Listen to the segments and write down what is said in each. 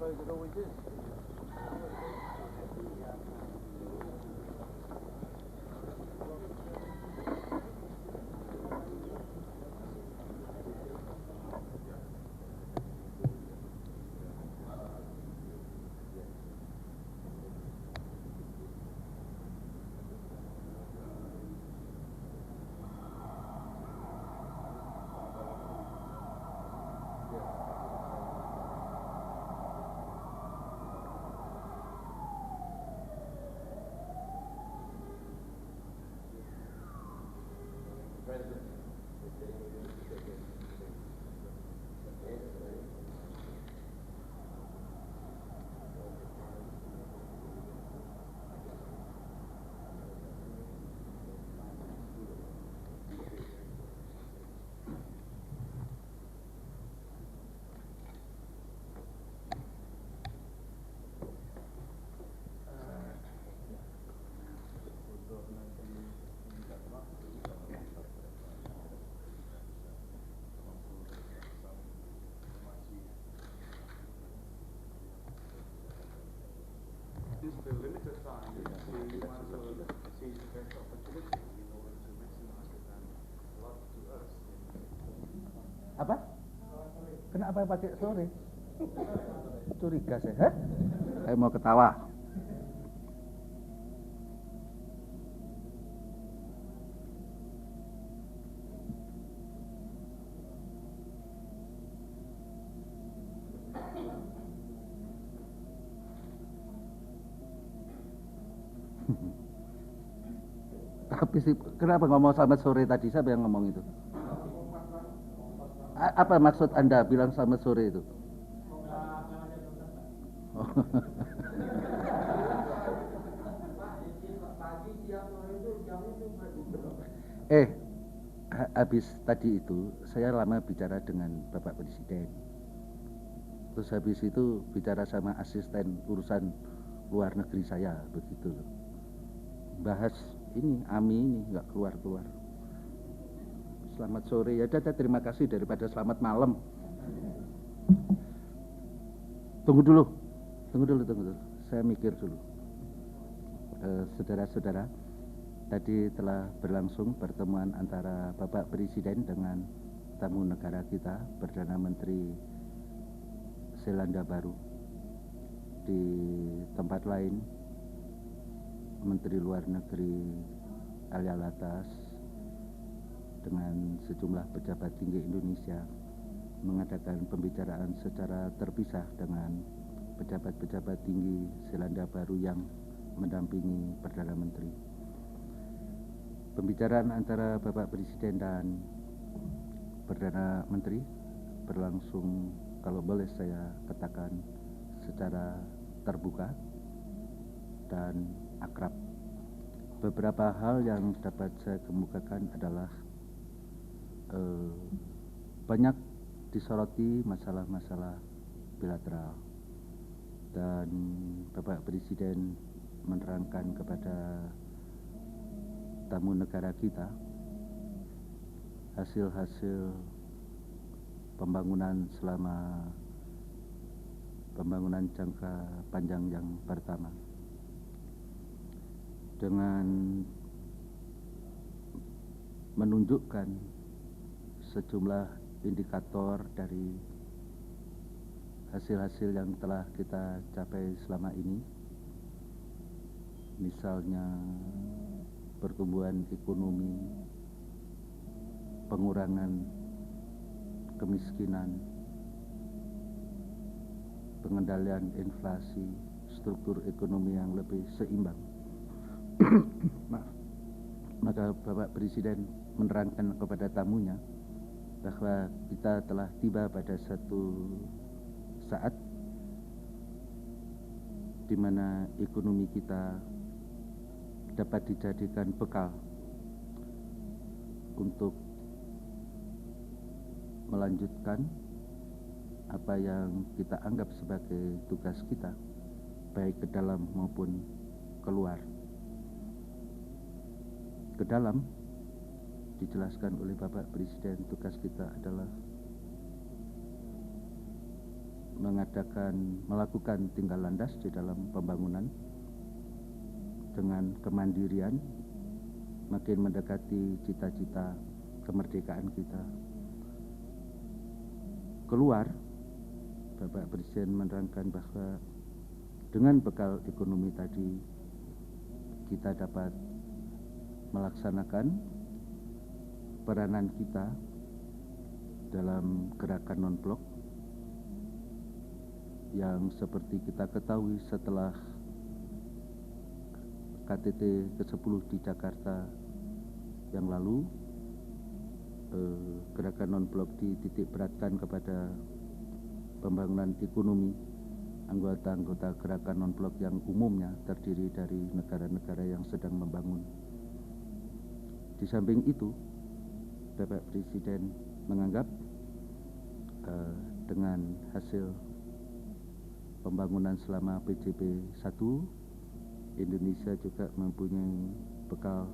suppose it always is. This the limited time, we want to seize the best opportunity in order to maximize it and love to us. Apa? Kenapa pakai sore? Curiga saya. Hah? Saya mau ketawa. Tapi sih, kenapa ngomong sama sore tadi? Siapa yang ngomong itu? Apa maksud Anda bilang sama sore itu? Oh. Habis tadi itu saya lama bicara dengan Bapak Presiden. Terus habis itu bicara sama asisten urusan luar negeri saya, begitu loh. Bahas ini, AMI ini nggak keluar-keluar. Selamat sore, ya dadah, terima kasih daripada selamat malam. Tunggu dulu. Saya mikir dulu. Saudara-saudara, tadi telah berlangsung pertemuan antara Bapak Presiden dengan tamu negara kita, Perdana Menteri Selandia Baru. Di tempat lain, Menteri Luar Negeri Alia Latas dengan sejumlah pejabat tinggi Indonesia mengadakan pembicaraan secara terpisah dengan pejabat-pejabat tinggi Selandia Baru yang mendampingi Perdana Menteri. Pembicaraan antara Bapak Presiden dan Perdana Menteri berlangsung, kalau boleh saya katakan, secara terbuka dan akrab. Beberapa hal yang dapat saya kemukakan adalah banyak disoroti masalah-masalah bilateral, dan Bapak Presiden menerangkan kepada tamu negara kita hasil-hasil pembangunan selama pembangunan jangka panjang yang pertama, dengan menunjukkan sejumlah indikator dari hasil-hasil yang telah kita capai selama ini, misalnya pertumbuhan ekonomi, pengurangan kemiskinan, pengendalian inflasi, struktur ekonomi yang lebih seimbang. Maka Bapak Presiden menerangkan kepada tamunya bahwa kita telah tiba pada satu saat di mana ekonomi kita dapat dijadikan bekal untuk melanjutkan apa yang kita anggap sebagai tugas kita, baik ke dalam maupun keluar. Ke dalam, dijelaskan oleh Bapak Presiden, tugas kita adalah melakukan tinggal landas di dalam pembangunan dengan kemandirian, makin mendekati cita-cita kemerdekaan kita. Keluar, Bapak Presiden menerangkan bahwa dengan bekal ekonomi tadi kita dapat melaksanakan peranan kita dalam gerakan non-blok yang seperti kita ketahui setelah KTT ke-10 di Jakarta yang lalu, gerakan non-blok dititik beratkan kepada pembangunan ekonomi. Anggota-anggota gerakan non-blok yang umumnya terdiri dari negara-negara yang sedang membangun. Di samping itu, Bapak Presiden menganggap dengan hasil pembangunan selama PJB 1, Indonesia juga mempunyai bekal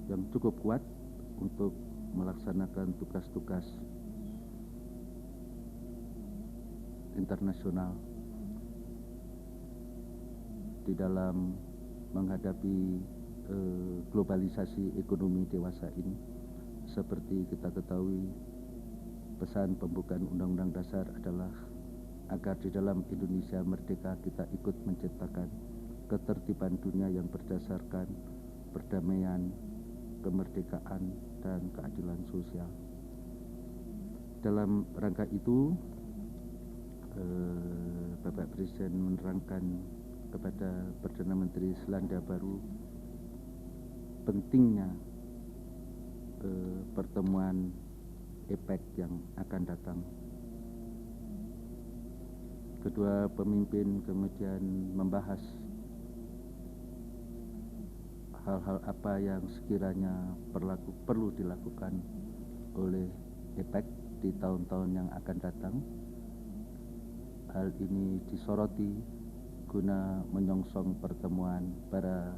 yang cukup kuat untuk melaksanakan tugas-tugas internasional di dalam menghadapi globalisasi ekonomi dewasa ini. Seperti kita ketahui, pesan pembukaan Undang-Undang Dasar adalah agar di dalam Indonesia merdeka kita ikut menciptakan ketertiban dunia yang berdasarkan perdamaian, kemerdekaan, dan keadilan sosial. Dalam rangka itu, Bapak Presiden menerangkan kepada Perdana Menteri Selandia Baru pentingnya pertemuan APEC yang akan datang. Kedua pemimpin kemudian membahas hal-hal apa yang sekiranya perlu dilakukan oleh APEC di tahun-tahun yang akan datang. Hal ini disoroti guna menyongsong pertemuan para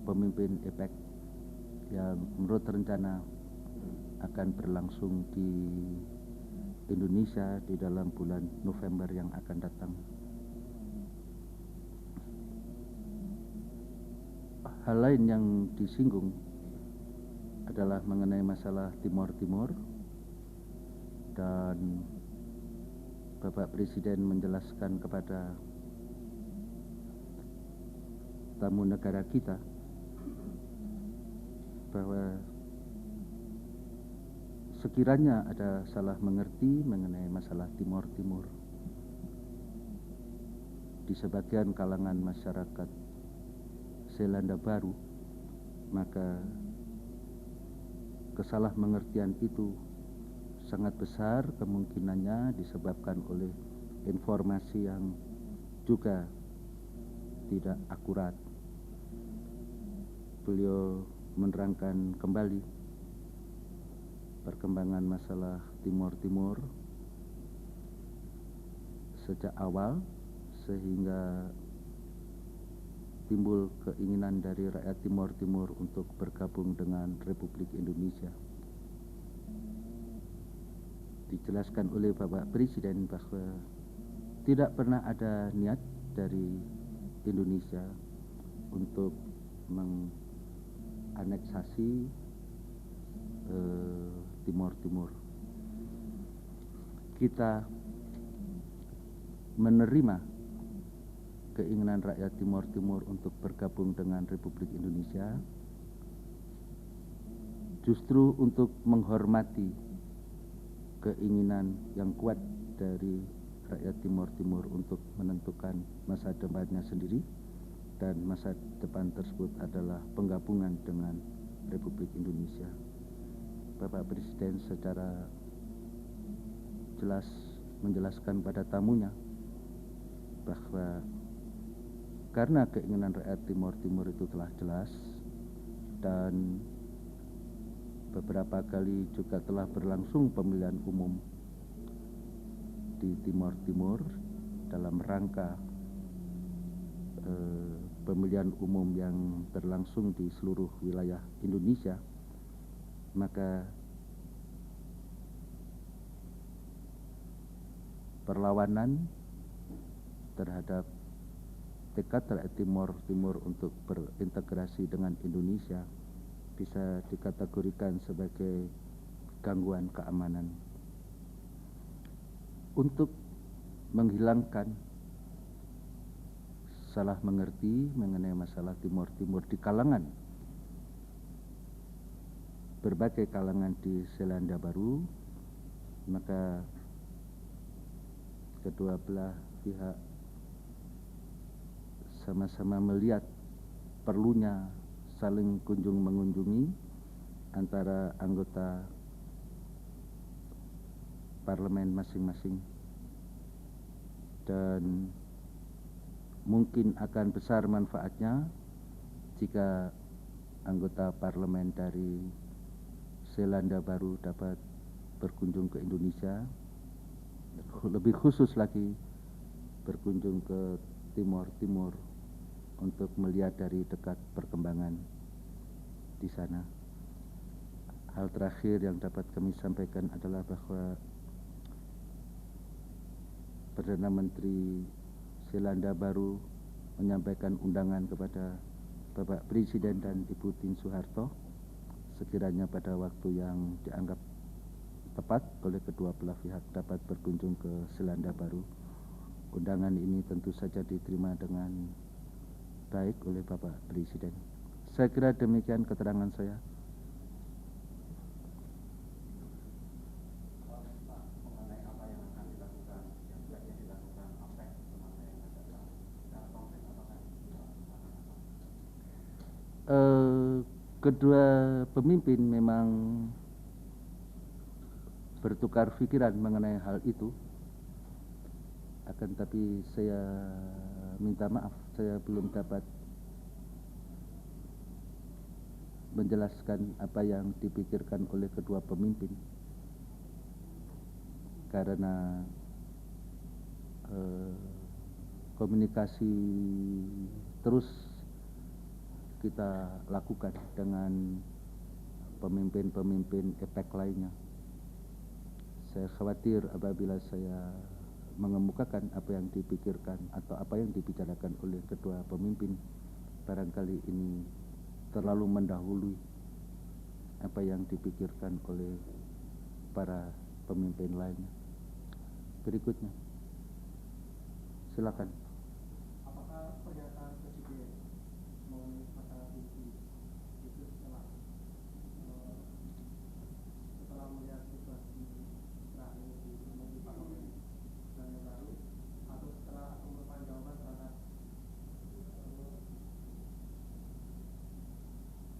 pemimpin APEC yang menurut rencana akan berlangsung di Indonesia di dalam bulan November yang akan datang. Hal lain yang disinggung adalah mengenai masalah Timor Timur, dan Bapak Presiden menjelaskan kepada tamu negara kita bahwa sekiranya ada salah mengerti mengenai masalah Timor Timur di sebagian kalangan masyarakat Selandia Baru, maka kesalah mengertian itu sangat besar kemungkinannya disebabkan oleh informasi yang juga tidak akurat. Beliau menerangkan kembali perkembangan masalah Timor Timur sejak awal sehingga timbul keinginan dari rakyat Timor Timur untuk bergabung dengan Republik Indonesia. Dijelaskan oleh Bapak Presiden bahwa tidak pernah ada niat dari Indonesia untuk menganeksasi Timor Timur. Kita menerima keinginan rakyat Timor Timur untuk bergabung dengan Republik Indonesia justru untuk menghormati keinginan yang kuat dari rakyat Timor Timur untuk menentukan masa depannya sendiri, dan masa depan tersebut adalah penggabungan dengan Republik Indonesia. Bapak Presiden secara jelas menjelaskan pada tamunya bahwa karena keinginan rakyat Timor Timur itu telah jelas dan beberapa kali juga telah berlangsung pemilihan umum di Timor Timur dalam rangka pemilihan umum yang berlangsung di seluruh wilayah Indonesia, maka perlawanan terhadap tekad rakyat Timur untuk berintegrasi dengan Indonesia bisa dikategorikan sebagai gangguan keamanan. Untuk menghilangkan salah mengerti mengenai masalah Timur di kalangan berbagai kalangan di Selandia Baru, maka kedua belah pihak sama-sama melihat perlunya saling kunjung mengunjungi antara anggota parlemen masing-masing, dan mungkin akan besar manfaatnya jika anggota parlemen dari Selandia Baru dapat berkunjung ke Indonesia, lebih khusus lagi berkunjung ke Timur untuk melihat dari dekat perkembangan di sana. Hal terakhir yang dapat kami sampaikan adalah bahwa Perdana Menteri Selandia Baru menyampaikan undangan kepada Bapak Presiden dan Ibu Tien Soeharto sekiranya pada waktu yang dianggap tepat oleh kedua belah pihak dapat berkunjung ke Selandia Baru. Undangan ini tentu saja diterima dengan baik oleh Bapak Presiden. Saya kira demikian keterangan saya. Kedua pemimpin memang bertukar pikiran mengenai hal itu. Akan tapi saya minta maaf, saya belum dapat menjelaskan apa yang dipikirkan oleh kedua pemimpin, karena komunikasi terus kita lakukan dengan pemimpin-pemimpin APEC lainnya. Saya khawatir apabila saya mengemukakan apa yang dipikirkan atau apa yang dibicarakan oleh kedua pemimpin, barangkali ini terlalu mendahului apa yang dipikirkan oleh para pemimpin lainnya. Berikutnya, silakan. Apakah pernyataan Presiden mengenai masalah tinggi itu setelah melihat situasi terakhir di parlemen Selandia Baru, atau setelah merupakan jawaban terhadap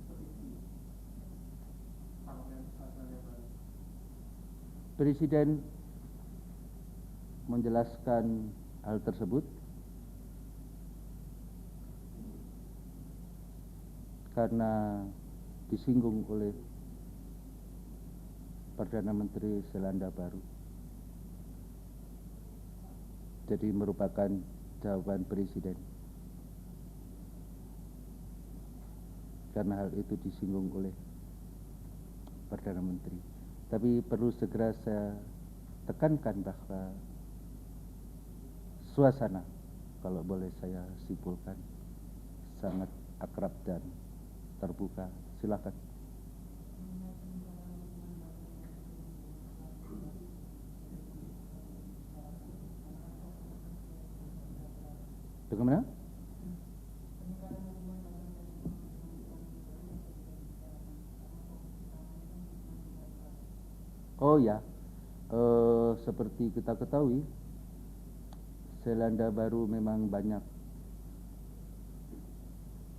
petisi parlemen Selandia Baru? Presiden menjelaskan hal tersebut karena disinggung oleh Perdana Menteri Selandia Baru. Jadi merupakan jawaban Presiden karena hal itu disinggung oleh Perdana Menteri. Tapi perlu segera saya tekankan bahwa suasana, kalau boleh saya simpulkan, sangat akrab dan terbuka. Silakan. Bagaimana? Oh ya, seperti kita ketahui, Selandia Baru memang banyak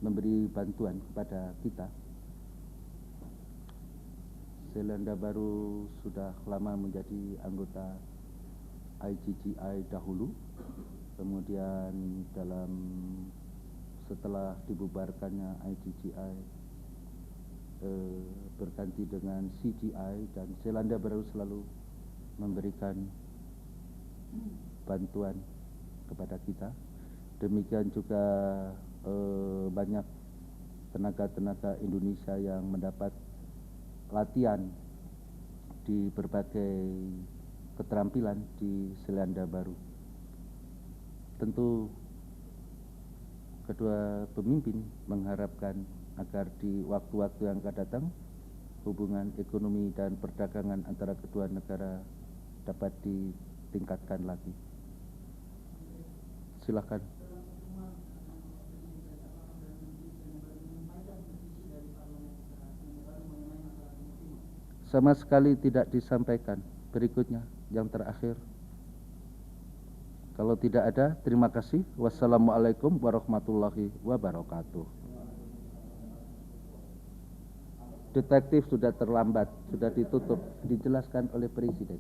memberi bantuan kepada kita. Selandia Baru sudah lama menjadi anggota IGGI dahulu, kemudian setelah dibubarkannya IGGI berganti dengan CGI, dan Selandia Baru selalu memberikan bantuan kepada kita. Demikian juga banyak tenaga-tenaga Indonesia yang mendapat latihan di berbagai keterampilan di Selandia Baru. Tentu kedua pemimpin mengharapkan agar di waktu-waktu yang akan datang hubungan ekonomi dan perdagangan antara kedua negara dapat ditingkatkan lagi. Silakan. Sama sekali tidak disampaikan. Berikutnya, yang terakhir. Kalau tidak ada, terima kasih. Wassalamualaikum warahmatullahi wabarakatuh. Detektif sudah terlambat, sudah ditutup, dijelaskan oleh Presiden.